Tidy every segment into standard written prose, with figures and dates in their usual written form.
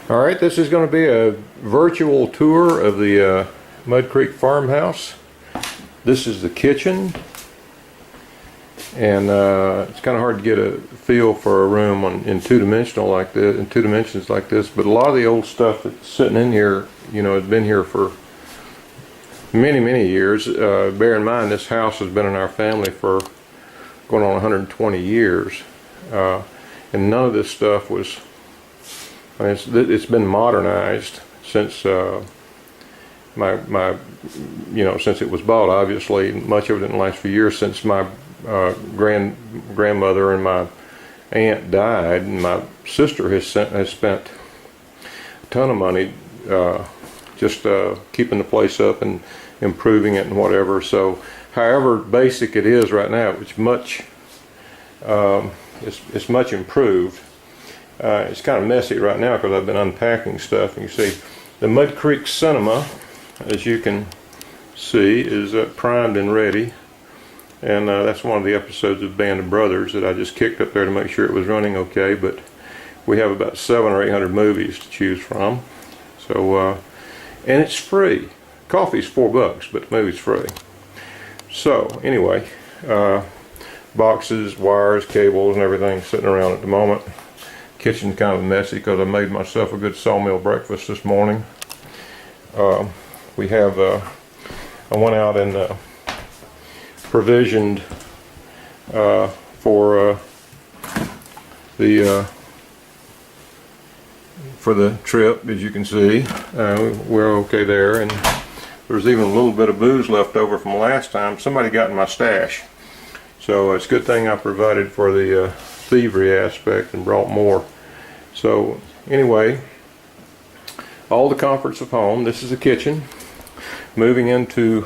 All right, this is going to be a virtual tour of the Mud Creek farmhouse. This is the kitchen, and it's kind of hard to get a feel for a room in two dimensions like this. But a lot of the old stuff that's sitting in here, you know, has been here for many years. Bear in mind, this house has been in our family for going on 120 years, and none of this stuff was. I mean, it's been modernized since since it was bought. Obviously, much of it didn't last for years. Since my grandmother and my aunt died, and my sister has spent a ton of money just keeping the place up and improving it and whatever. So, however basic it is right now, it's much improved. It's kind of messy right now because I've been unpacking stuff. And you see, the Mud Creek Cinema, as you can see, is primed and ready. And that's one of the episodes of Band of Brothers that I just kicked up there to make sure it was running okay. But we have about 700 or 800 movies to choose from. So, and it's free. Coffee's $4, but the movie's free. So, anyway, boxes, wires, cables, and everything sitting around at the moment. Kitchen's kind of messy because I made myself a good sawmill breakfast this morning. We have, I went out and provisioned for the trip, as you can see. We're okay there, and there's even a little bit of booze left over from last time. Somebody got in my stash, so it's a good thing I provided for the thievery aspect and brought more. So anyway, all the comforts of home. This is the kitchen. Moving into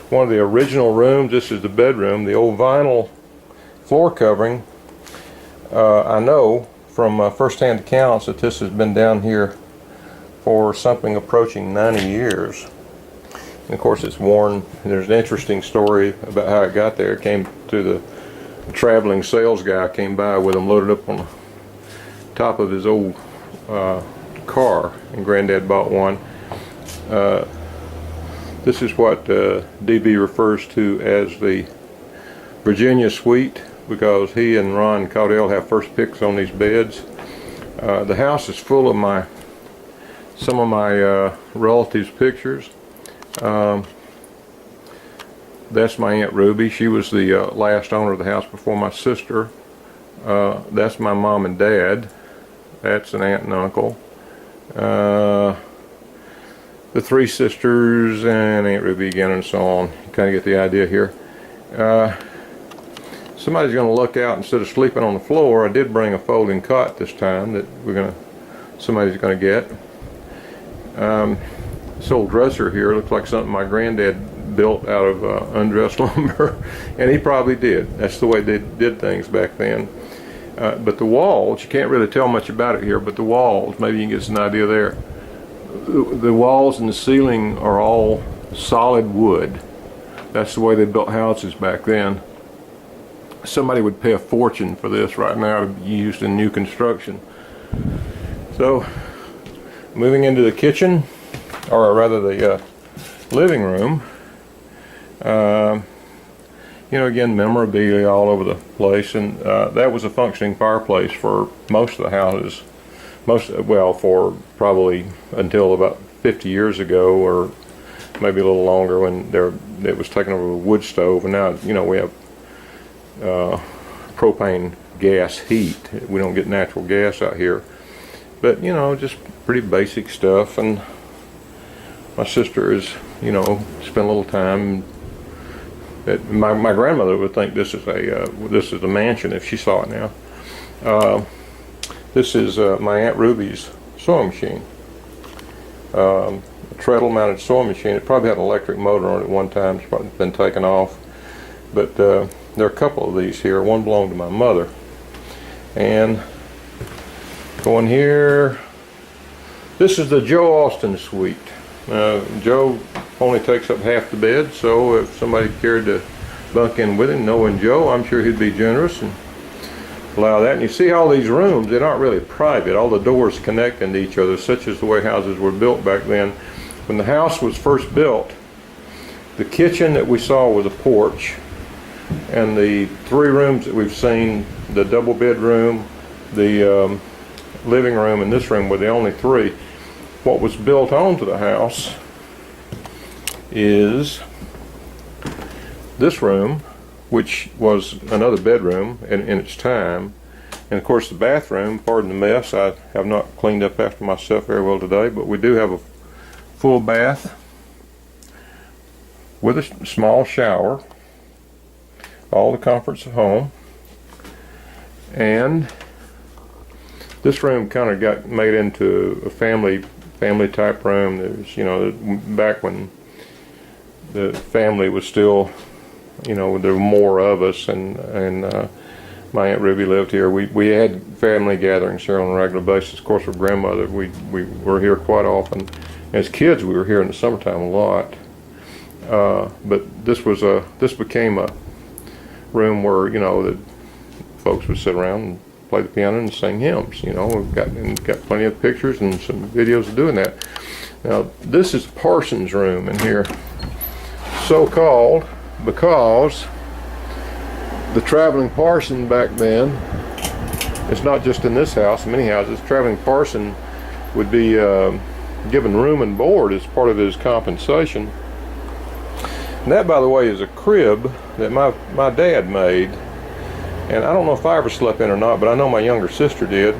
one of the original rooms. This is the bedroom. The old vinyl floor covering. I know from first-hand accounts that this has been down here for something approaching 90 years. And of course it's worn. There's an interesting story about how it got there. It came to the traveling sales guy came by with them loaded up on the top of his old car, and Granddad bought one. This is what DB refers to as the Virginia Suite, because he and Ron Caudell have first picks on these beds. The house is full of some of my relatives' pictures. That's my Aunt Ruby. She was the last owner of the house before my sister. That's my mom and dad. That's an aunt and uncle. The three sisters and Aunt Ruby again, and so on. You kind of get the idea here. Somebody's going to look out instead of sleeping on the floor. I did bring a folding cot this time that somebody's going to get. This old dresser here looks like something my granddad built out of undressed lumber, and he probably did. That's the way they did things back then. But the walls, you can't really tell much about it here, but the walls, maybe you can get an idea there. The walls and the ceiling are all solid wood. That's the way they built houses back then. Somebody would pay a fortune for this right now to be used in new construction. So, moving into the kitchen, or rather the living room. You know, again, memorabilia all over the place, and that was a functioning fireplace for most of the houses. For probably until about 50 years ago, or maybe a little longer, when it was taken over with a wood stove, and now, you know, we have propane gas heat. We don't get natural gas out here, but you know, just pretty basic stuff. And my sister is, you know, spent a little time. My grandmother would think this is a mansion if she saw it now. This is my Aunt Ruby's sewing machine, a treadle-mounted sewing machine. It probably had an electric motor on it at one time. It's probably been taken off, but there are a couple of these here. One belonged to my mother, and going here, this is the Joe Austin suite. Joe only takes up half the bed, so if somebody cared to bunk in with him, knowing Joe, I'm sure he'd be generous and allow that. And you see all these rooms, they're not really private. All the doors connect into each other, such as the way houses were built back then. When the house was first built, the kitchen that we saw was a porch, and the 3 rooms that we've seen, the double bedroom, the living room, and this room were the only 3. What was built onto the house is this room, which was another bedroom in its time, and of course the bathroom. Pardon the mess, I have not cleaned up after myself very well today, but we do have a full bath with a small shower, all the comforts of home. And this room kind of got made into a family type room. There's, you know, back when the family was still, you know, there were more of us, and my Aunt Ruby lived here. We had family gatherings here on a regular basis. Of course, with grandmother, we were here quite often. As kids, we were here in the summertime a lot. But this became a room where, you know, the folks would sit around and play the piano and sing hymns. You know, we've got plenty of pictures and some videos of doing that. Now, this is Parson's room in here, so-called because the traveling parson back then, it's not just in this house, in many houses, traveling parson would be given room and board as part of his compensation. And that, by the way, is a crib that my dad made. And I don't know if I ever slept in or not, but I know my younger sister did.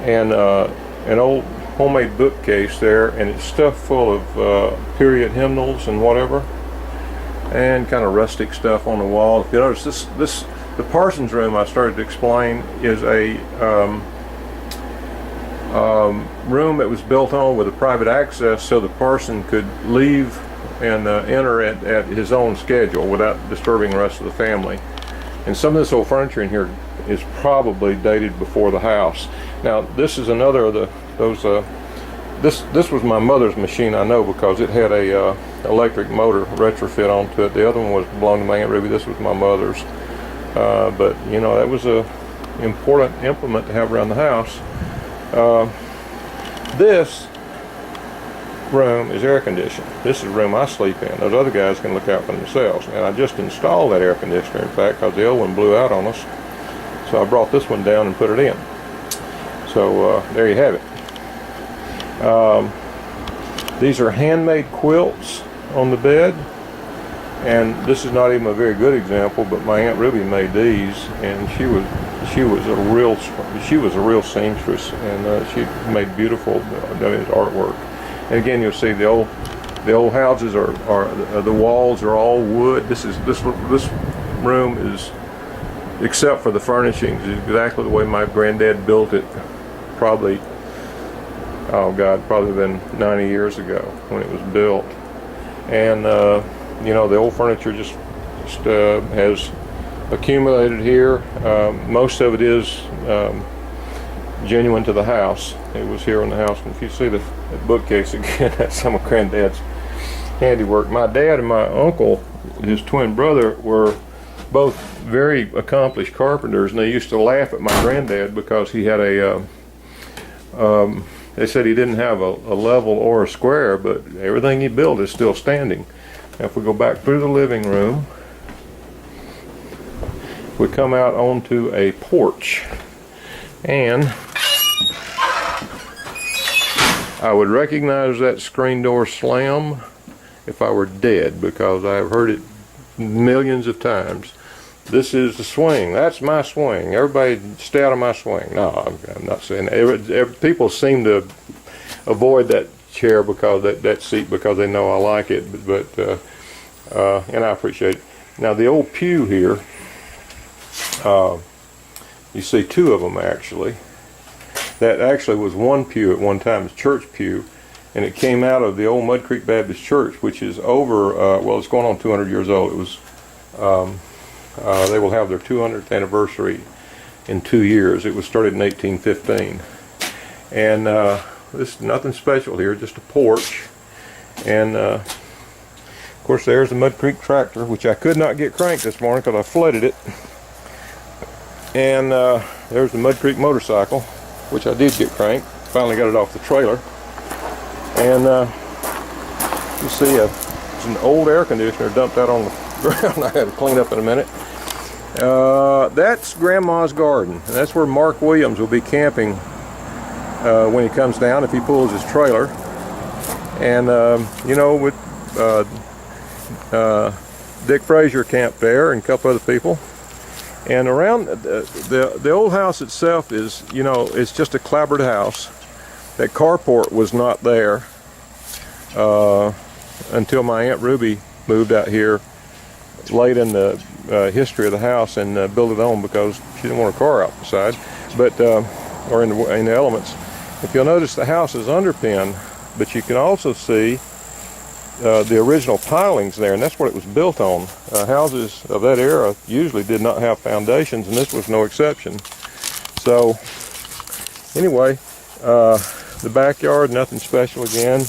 And an old homemade bookcase there, and it's stuffed full of period hymnals and whatever, and kind of rustic stuff on the wall. If you notice, the Parsons room I started to explain is a room that was built on with a private access, so the parson could leave and enter at his own schedule without disturbing the rest of the family. And some of this old furniture in here is probably dated before the house. Now, this is another of those. This was my mother's machine, I know, because it had a electric motor retrofit onto it. The other one belonged to my Aunt Ruby. This was my mother's. But you know, that was a important implement to have around the house. This room is air conditioned. This is the room I sleep in. Those other guys can look out for themselves. And I just installed that air conditioner, in fact, because the old one blew out on us. So I brought this one down and put it in. So there you have it. These are handmade quilts on the bed, and this is not even a very good example, but my Aunt Ruby made these, and she was a real seamstress, and she made beautiful artwork. And again, you'll see the old houses are the walls are all wood. This room is, except for the furnishings, is exactly the way my granddad built it. Probably been 90 years ago when it was built. And you know, the old furniture just has accumulated here. Most of it is genuine to the house. It was here in the house. And if you see the bookcase again, that's some of Granddad's handiwork. My dad and my uncle, his twin brother, were both very accomplished carpenters, and they used to laugh at my granddad because he had they said he didn't have a level or a square, but everything he built is still standing. Now, if we go back through the living room, we come out onto a porch, and I would recognize that screen door slam if I were dead, because I've heard it millions of times. This is the swing. That's my swing. Everybody stay out of my swing. No, I'm not saying that. People seem to avoid that chair, because that seat, because they know I like it. But and I appreciate it. Now, the old pew here, you see 2 of them actually. That actually was one pew at one time, the church pew, and it came out of the old Mud Creek Baptist Church, which is over, well, it's going on 200 years old. It was, they will have their 200th anniversary in 2 years. It was started in 1815. And this is nothing special here, just a porch. And of course, there's the Mud Creek tractor, which I could not get cranked this morning because I flooded it. And there's the Mud Creek motorcycle, which I did get cranked. Finally got it off the trailer. And you see it's an old air conditioner dumped out on the ground. I had to clean up in a minute. That's Grandma's garden. And that's where Mark Williams will be camping when he comes down, if he pulls his trailer. And you know, with Dick Frazier camped there and a couple other people. And around the old house itself is, you know, it's just a clapboard house. That carport was not there until my Aunt Ruby moved out here late in the history of the house and built it on because she didn't want a car out the side, but or in the elements. If you'll notice, the house is underpinned, but you can also see the original pilings there, and that's what it was built on. Houses of that era usually did not have foundations, and this was no exception. So anyway, the backyard, nothing special again,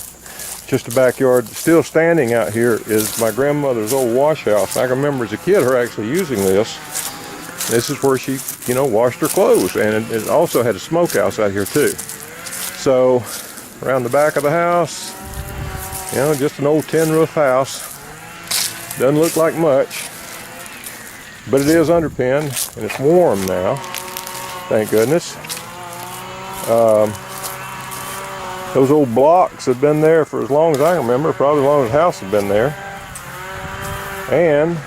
just a backyard. Still standing out here is my grandmother's old wash house. I can remember as a kid her actually using this. This is where she, you know, washed her clothes, and it also had a smokehouse out here too. So around the back of the house, you know, just an old tin roof house. Doesn't look like much, but it is underpinned and it's warm now, thank goodness. Those old blocks have been there for as long as I can remember, probably as long as the house has been there. And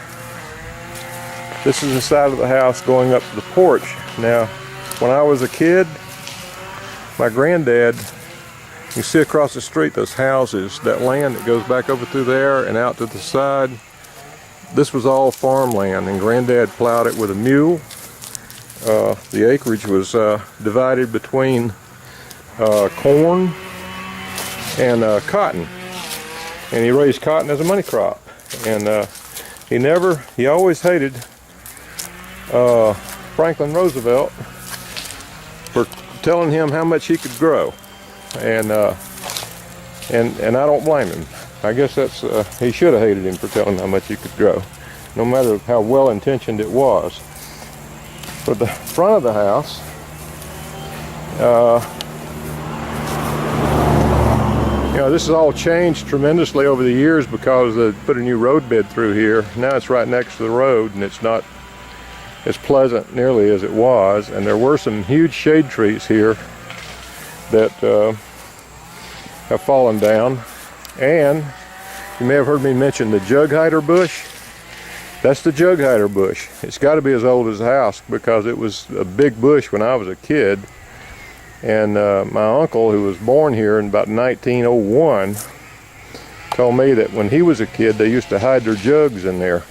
this is the side of the house going up to the porch. Now, when I was a kid, my granddad, you see across the street those houses, that land that goes back over through there and out to the side, this was all farmland, and Granddad plowed it with a mule. The acreage was divided between corn and cotton, and he raised cotton as a money crop. And he always hated Franklin Roosevelt for telling him how much he could grow, and I don't blame him. I guess that's he should have hated him for telling him how much he could grow, no matter how well intentioned it was. But the front of the house, you know, this has all changed tremendously over the years because they put a new road bed through here. Now it's right next to the road, and it's not as pleasant nearly as it was. And there were some huge shade trees here that have fallen down. And you may have heard me mention the jughider bush. That's the jughider bush. It's got to be as old as the house because it was a big bush when I was a kid. And my uncle, who was born here in about 1901, told me that when he was a kid they used to hide their jugs in there.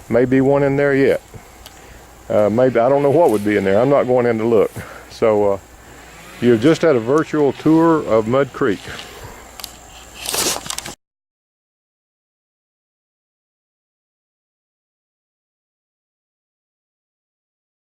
Maybe one in there yet. Maybe, I don't know what would be in there. I'm not going in to look. So you've just had a virtual tour of Mud Creek.